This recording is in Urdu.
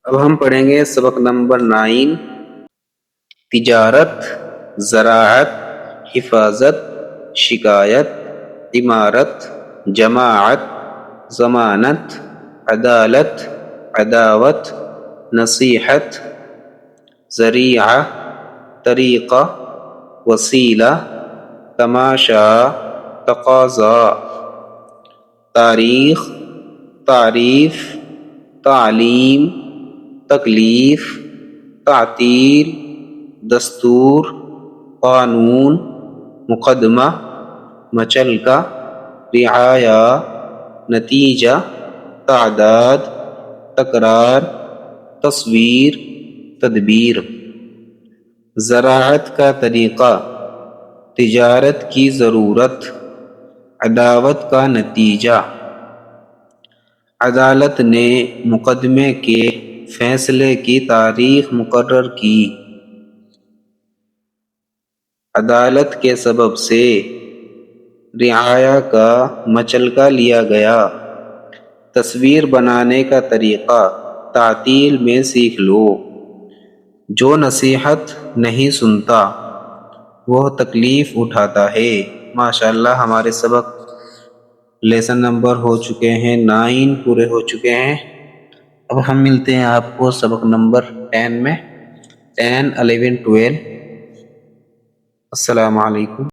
اب ہم پڑھیں گے سبق نمبر 9، تجارت، زراعت، حفاظت، شکایت، عمارت، جماعت، ضمانت، عدالت، عداوت، نصیحت، ذریعہ، طریقہ، وسیلہ، تماشا، تقاضا، تاریخ، تعریف، تعلیم، تکلیف، تعطیل، دستور، قانون، مقدمہ، مچلکا، رعایا، نتیجہ، تعداد، تکرار، تصویر، تدبیر۔ زراعت کا طریقہ، تجارت کی ضرورت، عداوت کا نتیجہ۔ عدالت نے مقدمے کے فیصلے کی تاریخ مقرر کی۔ عدالت کے سبب سے رعایا کا مچلکا لیا گیا۔ تصویر بنانے کا طریقہ، تعطیل میں سیکھ لو۔ جو نصیحت نہیں سنتا وہ تکلیف اٹھاتا ہے۔ ماشاءاللہ ہمارے سبق لیسن نمبر ہو چکے ہیں 9 پورے ہو چکے ہیں۔ اب ہم ملتے ہیں آپ کو سبق نمبر 10 میں، 10، 11، 12۔ السلام علیکم۔